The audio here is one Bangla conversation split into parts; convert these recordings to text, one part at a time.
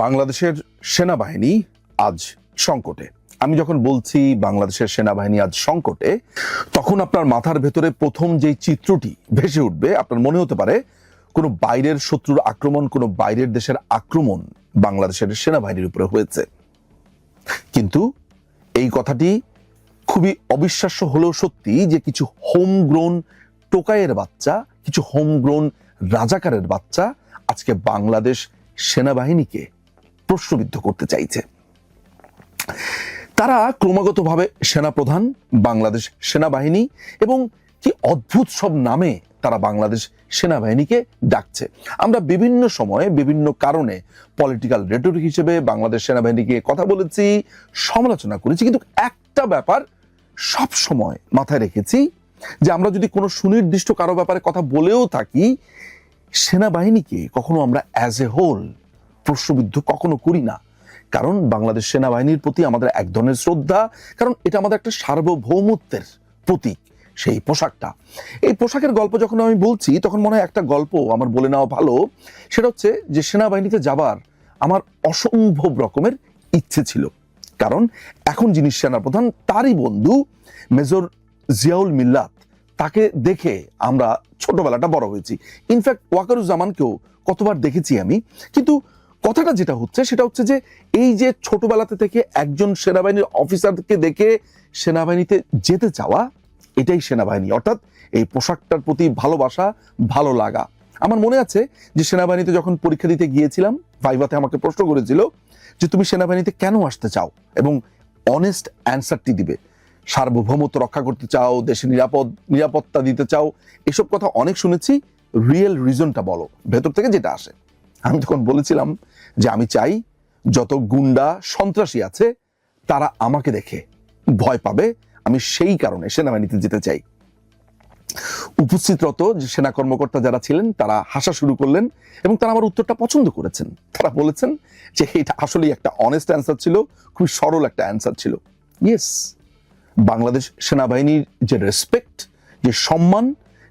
বাংলাদেশের সেনাবাহিনী আজ সংকটে। আমি যখন বলছি বাংলাদেশের সেনাবাহিনী আজ সংকটে, তখন আপনার মাথার ভেতরে প্রথম যেই চিত্রটি ভেসে উঠবে, আপনার মনে হতে পারে কোনো বাইরের শত্রুর আক্রমণ, কোনো বাইরের দেশের আক্রমণ বাংলাদেশের সেনাবাহিনীর উপরে হয়েছে। কিন্তু এই কথাটি খুবই অবিশ্বাস্য হলেও সত্যি যে কিছু হোমগ্রোন টোকাইয়ের বাচ্চা, কিছু হোমগ্রোন রাজাকারের বাচ্চা আজকে বাংলাদেশ সেনাবাহিনীকে প্রশ্নবিদ্ধ করতে চাইছে। তারা ক্রমাগতভাবে সেনাপ্রধান, বাংলাদেশ সেনাবাহিনী এবং কি অদ্ভুত সব নামে তারা বাংলাদেশ সেনাবাহিনীকে ডাকছে। আমরা বিভিন্ন সময়ে বিভিন্ন কারণে পলিটিক্যাল রেটরিক হিসেবে বাংলাদেশ সেনাবাহিনীকে কথা বলেছি, সমালোচনা করেছি, কিন্তু একটা ব্যাপার সব সময় মাথায় রেখেছি যে আমরা যদি কোনো সুনির্দিষ্ট কারো ব্যাপারে কথা বলেও থাকি, সেনাবাহিনীকে কখনো আমরা অ্যাজ এ হোল প্রশ্নবিদ্ধ কখনো করি না। কারণ বাংলাদেশ সেনাবাহিনীর প্রতি আমাদের এক ধরনের শ্রদ্ধা, কারণ এটা আমাদের একটা সার্বভৌমত্বের প্রতীক। সেই পোশাকটা, এই পোশাকের গল্প যখন আমি বলছি তখন মনে হয় একটা গল্প আমার বলে নেওয়া ভালো। সেটা হচ্ছে যে সেনাবাহিনীতে যাবার আমার অসম্ভব রকমের ইচ্ছে ছিল, কারণ এখন যিনি সেনাপ্রধান তারই বন্ধু মেজর জিয়াউল মিল্লাত, তাকে দেখে আমরা ছোটবেলাটা বড় হয়েছি। ইনফ্যাক্ট ওয়াকারুজ্জামানকেও কতবার দেখেছি আমি। কিন্তু কথাটা যেটা হচ্ছে সেটা হচ্ছে যে এই যে ছোটবেলাতে থেকে একজন সেনাবাহিনীর অফিসারকে দেখে সেনাবাহিনীতে যেতে চাওয়া, এটাই সেনাবাহিনী। অর্থাৎ এই পোশাকটার প্রতি ভালোবাসা, ভালো লাগা। আমার মনে আছে যে সেনাবাহিনীতে যখন পরীক্ষা দিতে গিয়েছিলাম, ভাইভাতে আমাকে প্রশ্ন করেছিল যে তুমি সেনাবাহিনীতে কেন আসতে চাও, এবং অনেস্ট অ্যান্সারটি দিবে। সার্বভৌমত্ব রক্ষা করতে চাও, দেশে নিরাপত্তা দিতে চাও, এসব কথা অনেক শুনেছি। রিয়েল রিজনটা বলো, ভেতর থেকে যেটা আসে। আমি তখন বলেছিলাম যে আমি চাই যত গুন্ডা সন্ত্রাসী আছে তারা আমাকে দেখে ভয় পাবে, আমি সেই কারণে সেনাবাহিনীতে যেতে চাই। উপস্থিতরত যে সেনা কর্মকর্তা যারা ছিলেন তারা হাসা শুরু করলেন এবং তারা আমার উত্তরটা পছন্দ করেছেন। তারা বলেছেন যে এটা আসলেই একটা অনেস্ট অ্যান্সার ছিল, খুবই সরল একটা অ্যান্সার ছিল। ইয়েস, বাংলাদেশ সেনাবাহিনীর যে রেসপেক্ট, যে সম্মান,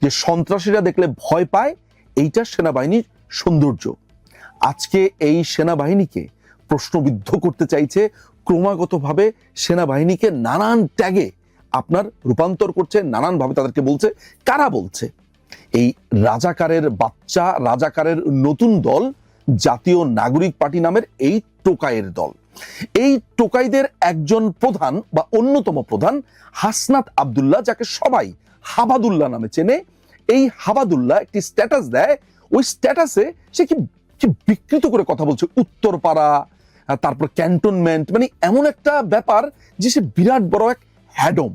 যে সন্ত্রাসীরা দেখলে ভয় পায়, এইটা সেনাবাহিনীর সৌন্দর্য। আজকে এই সেনাবাহিনীকে প্রশ্নবিদ্ধ করতে চাইছে, ক্রমাগতভাবে সেনাবাহিনীকে নানান ট্যাগে আপনার রূপান্তর করছে, নানানভাবে তাদেরকে বলছে। কারা বলছে? এই রাজাকারের বাচ্চা, রাজাকারের নতুন দল জাতীয় নাগরিক পার্টি নামের এই টোকাইয়ের দল। এই টোকাইদের একজন প্রধান বা অন্যতম প্রধান হাসনাত আব্দুল্লাহ, যাকে সবাই হাবাদুল্লাহ নামে চেনে। এই হাবাদুল্লাহ একটি স্ট্যাটাস দেয়, ওই স্ট্যাটাসে সে কি বিকৃত করে কথা বলছে, উত্তরপাড়া, তারপর ক্যান্টনমেন্ট, মানে এমন একটা ব্যাপার যে সে বিরাট বড় এক হ্যাডম।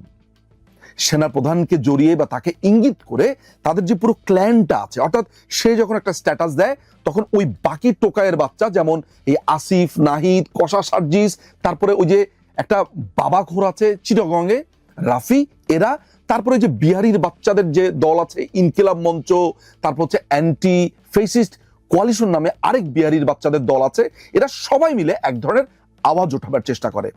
সেনাপ্রধানকে জড়িয়ে বা তাকে ইঙ্গিত করে তাদের যে পুরো ক্ল্যানটা আছে, অর্থাৎ সে যখন একটা স্ট্যাটাস দেয় তখন ওই বাকি টোকাইয়ের বাচ্চা, যেমন এই আসিফ, নাহিদ, কষা সার্জিস, তারপরে ওই যে একটা বাবাখোর আছে চিটাগংয়ে, রাফি, এরা, তারপরে যে বিহারির বাচ্চাদের যে দল আছে ইনকিলাব মঞ্চ, তারপর হচ্ছে অ্যান্টি ফেসিস্ট কোয়ালিশন নামে আরেক বিহারির বাচ্চাদের দল আছে, এরা সবাই মিলে এক ধরনের আওয়াজ উঠাবার চেষ্টা করে।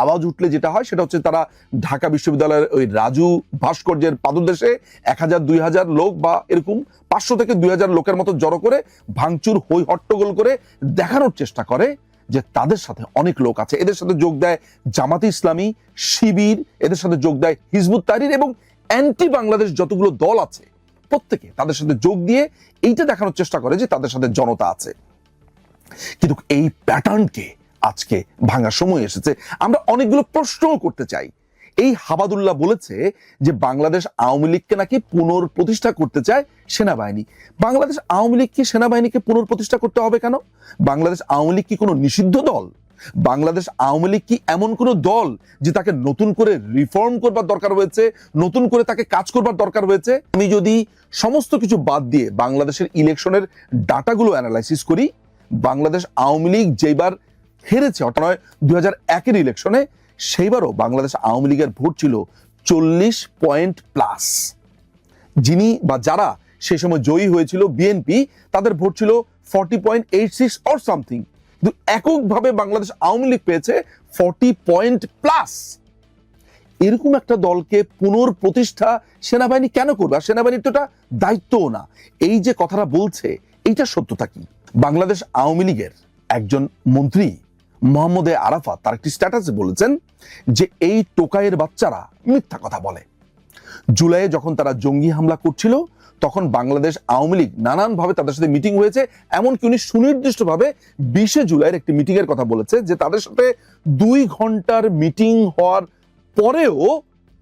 আওয়াজ উঠলে যেটা হয় সেটা হচ্ছে তারা ঢাকা বিশ্ববিদ্যালয়ের ওই রাজু ভাস্কর্যের পাদদেশে 1000-2000 লোক বা এরকম 500 থেকে 2000 লোকের মতো জড়ো করে ভাঙচুর, হই হট্টগোল করে দেখানোর চেষ্টা করে যে তাদের সাথে অনেক লোক আছে। এদের সাথে যোগ দেয় জামাতে ইসলামী, শিবির, এদের সাথে যোগ দেয় হিজবুত তাহরির এবং অ্যান্টি বাংলাদেশ যতগুলো দল আছে প্রত্যেকে তাদের সাথে যোগ দিয়ে এইটা দেখানোর চেষ্টা করে যে তাদের সাথে জনতা আছে। কিন্তু এই প্যাটার্নকে আজকে ভাঙার সময় এসেছে। আমরা অনেকগুলো প্রশ্নও করতে চাই। এই হাবাদুল্লাহ বলেছে যে বাংলাদেশ আওয়ামী লীগকে নাকি পুনঃপ্রতিষ্ঠা করতে চায় সেনাবাহিনী। বাংলাদেশ আওয়ামী লীগকে সেনাবাহিনীকে পুনঃপ্রতিষ্ঠা করতে হবে কেন? বাংলাদেশ আওয়ামী লীগ কি কোনো নিষিদ্ধ দল? বাংলাদেশ আওয়ামী লীগ কি এমন কোনো দল যে তাকে নতুন করে রিফর্ম করবার দরকার হয়েছে, নতুন করে তাকে কাজ করবার দরকার হয়েছে? আমি যদি সমস্ত কিছু বাদ দিয়ে বাংলাদেশের ইলেকশনের ডাটাগুলো অ্যানালাইসিস করি, বাংলাদেশ আওয়ামী লীগ যেবার হেরেছে, অর্থাৎ 2001-এর ইলেকশনে, সেইবারও বাংলাদেশ আওয়ামী লীগের ভোট ছিল 40 পয়েন্ট প্লাস। যিনি বা যারা সেই সময় জয়ী হয়েছিল বিএনপি, তাদের ভোট ছিল 40.86 অর সামথিং। কিন্তু এককভাবে বাংলাদেশ আওয়ামী লীগ পেয়েছে 40 পয়েন্ট প্লাস। এরকম একটা দলকে পুনঃপ্রতিষ্ঠা সেনাবাহিনী কেন করবে? আর সেনাবাহিনীর তো এটা দায়িত্বও না। এই যে কথাটা বলছে এইটা সত্যতা কি? বাংলাদেশ আওয়ামী লীগের একজন মন্ত্রী মোহাম্মদ আরাফাত তার একটি স্ট্যাটাসে বলেছেন যে এই টোকাইয়ের বাচ্চারা মিথ্যা কথা বলে। জুলাইয়ে যখন তারা জঙ্গি হামলা করছিল তখন বাংলাদেশ আওয়ামী লীগ নানানভাবে তাদের সাথে মিটিং হয়েছে, এমনকি উনি সুনির্দিষ্টভাবে 20 জুলাইয়ের একটি মিটিং এর কথা বলেছে যে তাদের সাথে 2 ঘন্টার মিটিং হওয়ার পরেও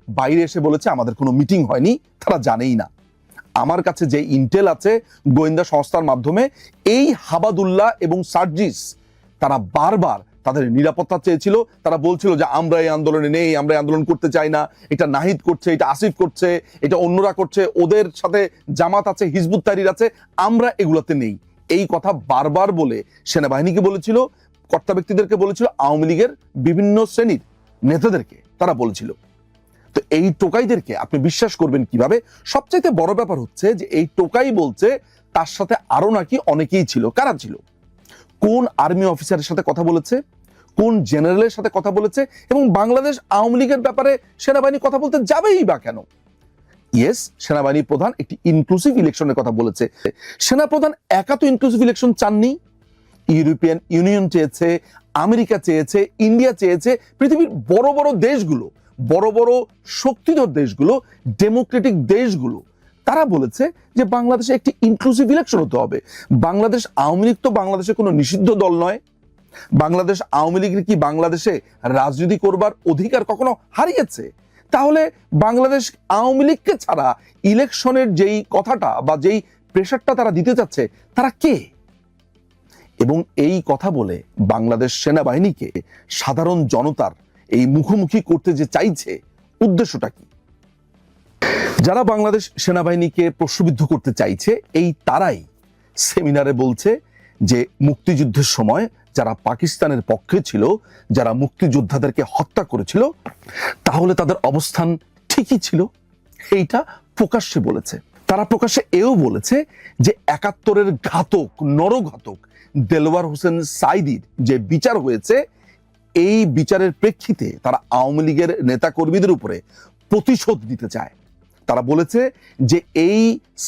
বাইরে এসে বলেছে আমাদের কোনো মিটিং হয়নি, তারা জানেই না। আমার কাছে যে ইন্টেল আছে গোয়েন্দা সংস্থার মাধ্যমে, এই হাবাদুল্লাহ এবং সার্জিস তারা বারবার তাদের নিরাপত্তা চেয়েছিল। তারা বলছিল যে আমরা এই আন্দোলনে নেই, আমরা এই আন্দোলন করতে চাই না, এটা নাহিদ করছে, এটা আসিফ করছে, এটা অন্যরা করছে, ওদের সাথে জামাত আছে, হিজবুত তাহরির আছে, আমরা এগুলোতে নেই। এই কথা বারবার বলে সেনাবাহিনীকে বলেছিল, কর্তা ব্যক্তিদেরকে বলেছিল, আওয়ামী লীগের বিভিন্ন শ্রেণীর নেতাদেরকে তারা বলেছিল। তো এই টোকাইদেরকে আপনি বিশ্বাস করবেন কিভাবে? সবচাইতে বড় ব্যাপার হচ্ছে যে এই টোকাই বলছে তার সাথে আরো নাকি অনেকেই ছিল। কারা ছিল? কোন আর্মি অফিসারের সাথে কথা বলেছে, কোন জেনারেলের সাথে কথা বলেছে, এবং বাংলাদেশ আওয়ামী লীগের ব্যাপারে সেনাবাহিনী কথা বলতে যাবেই বা কেন? ইয়েস, সেনাবাহিনী প্রধান একটি ইনক্লুসিভ ইলেকশনের কথা বলেছে। সেনাপ্রধান একা তো ইনক্লুসিভ ইলেকশন চাননি, ইউরোপিয়ান ইউনিয়ন চেয়েছে, আমেরিকা চেয়েছে, ইন্ডিয়া চেয়েছে, পৃথিবীর বড় বড় দেশগুলো, বড় বড় শক্তিধর দেশগুলো, ডেমোক্রেটিক দেশগুলো, তারা বলেছে যে বাংলাদেশে একটি ইনক্লুসিভ ইলেকশন হতে হবে। বাংলাদেশ আওয়ামী লীগ তো বাংলাদেশে কোনো নিষিদ্ধ দল নয়। বাংলাদেশ আওয়ামী লীগের কি বাংলাদেশে রাজনীতি করবার অধিকার কখনো হারিয়েছে? তাহলে বাংলাদেশ আওয়ামী লীগকে ছাড়া ইলেকশনের যেই কথাটা বা যেই প্রেশারটা তারা দিতে চাচ্ছে, তারা কে? এবং এই কথা বলে বাংলাদেশ সেনাবাহিনীকে সাধারণ জনতার এই মুখোমুখি করতে যে চাইছে, উদ্দেশ্যটা কি? যারা বাংলাদেশ সেনাবাহিনীকে প্রশ্নবিদ্ধ করতে চাইছে, এই তারাই সেমিনারে বলছে যে মুক্তিযুদ্ধের সময় যারা পাকিস্তানের পক্ষে ছিল, যারা মুক্তিযোদ্ধাদেরকে হত্যা করেছিল, তাহলে তাদের অবস্থান ঠিকই ছিল। এইটা প্রকাশ্যে বলেছে। তারা প্রকাশ্যে এও বলেছে যে 71-এর ঘাতক, নরঘাতক দেলোয়ার হোসেন সাঈদীর যে বিচার হয়েছে, এই বিচারের প্রেক্ষিতে তারা আওয়ামী লীগের নেতাকর্মীদের উপরে প্রতিশোধ নিতে চায়। তারা বলেছে যে এই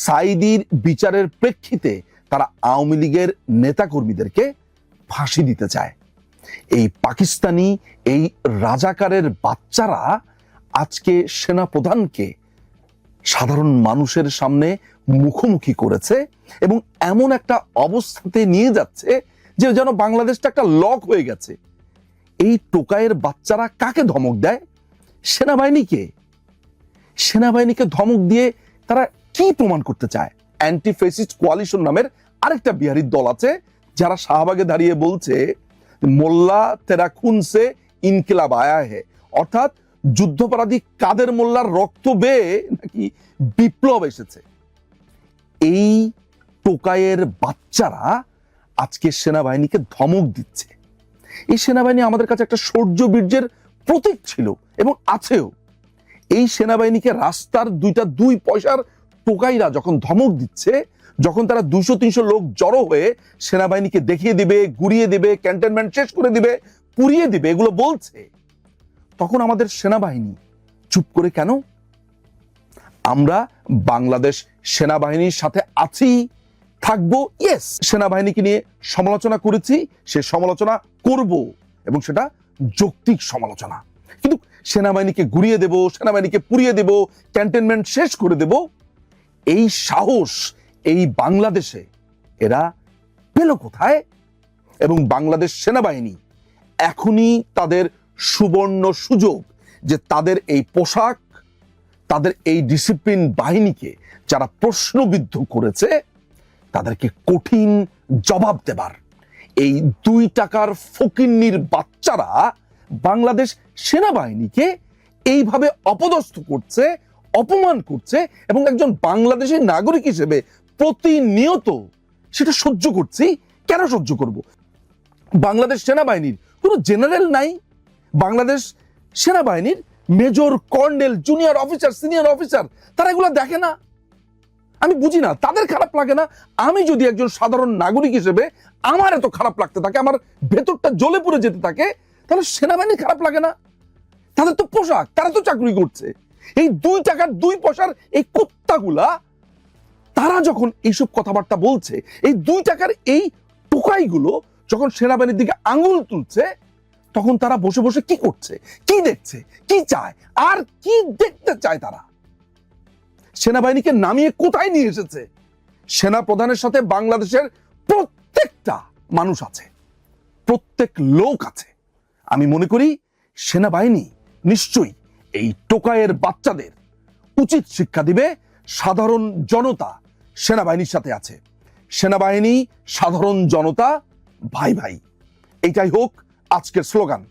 সাঈদীর বিচারের প্রেক্ষিতে তারা আওয়ামী লীগের নেতাকর্মীদেরকে ফাঁসি দিতে চায়। এই পাকিস্তানি, এই রাজাকারের বাচ্চারা আজকে সেনাপ্রধানকে সাধারণ মানুষের সামনে মুখোমুখি করেছে এবং এমন একটা অবস্থাতে নিয়ে যাচ্ছে যে যেন বাংলাদেশটা একটা লক হয়ে গেছে। এই টোকাইয়ের বাচ্চারা কাকে ধমক দেয়? সেনাবাহিনীকে। সেনাবাহিনীকে ধমক দিয়ে তারা কি প্রমাণ করতে চায়? অ্যান্টি ফেসিস্ট কোয়ালিশন নামের আরেকটা বিহারির দল আছে, যারা শাহবাগে দাঁড়িয়ে বলছে মোল্লা তেরা খুন সে ইনকিলাব আয়া হে, অর্থাৎ যুদ্ধপরাধী কাদের মোল্লার রক্ত বেয়ে নাকি বিপ্লব এসেছে। এই টোকাইয়ের বাচ্চারা আজকে সেনাবাহিনীকে ধমক দিচ্ছে। এই সেনাবাহিনী আমাদের কাছে একটা শৌর্য বীর্যের প্রতীক ছিল এবং আছেও। এই সেনাবাহিনীকে রাস্তার 2 পয়সার টোকাইরা যখন ধমক দিচ্ছে, যখন তারা 200-300 লোক জড়ো হয়ে সেনাবাহিনীকে দেখিয়ে দিবে, গুড়িয়ে দিবে, ক্যান্টনমেন্ট শেষ করে দিবে, পুড়িয়ে দিবে, এগুলো বলছে, তখন আমাদের সেনাবাহিনী চুপ করে কেন? আমরা বাংলাদেশ সেনাবাহিনীর সাথে আছি, থাকবো। ইয়েস, সেনাবাহিনীকে নিয়ে সমালোচনা করেছি, সে সমালোচনা করব এবং সেটা যৌক্তিক সমালোচনা। কিন্তু সেনাবাহিনীকে গুড়িয়ে দেব, সেনাবাহিনীকে পুড়িয়ে দেব, ক্যান্টনমেন্ট শেষ করে দেব, এই সাহস এই বাংলাদেশে এরা পেল কোথায়? এবং বাংলাদেশ সেনাবাহিনী এখনই তাদের সুবর্ণ সুযোগ যে তাদের এই পোশাক, তাদের এই ডিসিপ্লিন বাহিনীকে যারা প্রশ্নবিদ্ধ করেছে, তাদেরকে কঠিন জবাব দেবার। এই 2 টাকার ফকিন্নির বাচ্চারা বাংলাদেশ সেনাবাহিনীকে এইভাবে অপদস্থ করছে, অপমান করছে, এবং একজন বাংলাদেশের নাগরিক হিসেবে প্রতিনিয়ত সেটা সহ্য করছি। কেন সহ্য করব? বাংলাদেশ সেনাবাহিনীর কোনো জেনারেল নাই, বাংলাদেশ সেনাবাহিনীর major, colonel, junior officer, senior officer, তারা এগুলো দেখে না। আমি বুঝি না, তাদের খারাপ লাগে না? আমি যদি একজন সাধারণ নাগরিক হিসেবে আমার এত খারাপ লাগতে থাকে, আমার ভেতরটা জ্বলে পুড়ে যেতে থাকে, তাহলে সেনাবাহিনী খারাপ লাগে না? তাদের তো পোশাক, তারা তো চাকরি করছে। এই 2 টাকার 2 পয়সার এই কুত্তাগুলা তারা যখন এইসব কথাবার্তা বলছে, এই 2 টাকার এই টোকাইগুলো যখন সেনাবাহিনীর দিকে আঙুল তুলছে, তখন তারা বসে বসে কি করছে, কি দেখছে, কি চায়, আর কি দেখতে চায় তারা? সেনাবাহিনীকে নামিয়ে কোথায় নিয়ে এসেছে? সেনা প্রধানের সাথে বাংলাদেশের প্রত্যেকটা মানুষ আছে, প্রত্যেক লোক আছে। আমি মনে করি সেনাবাহিনী নিশ্চয়ই এই টোকাইয়ের বাচ্চাদের উচিত শিক্ষা দিবে। সাধারণ জনতা সেনাবাহিনীর সাথে আছে, সেনাবাহিনী সাধারণ জনতা ভাই ভাই। এটাই হোক আজকের স্লোগান।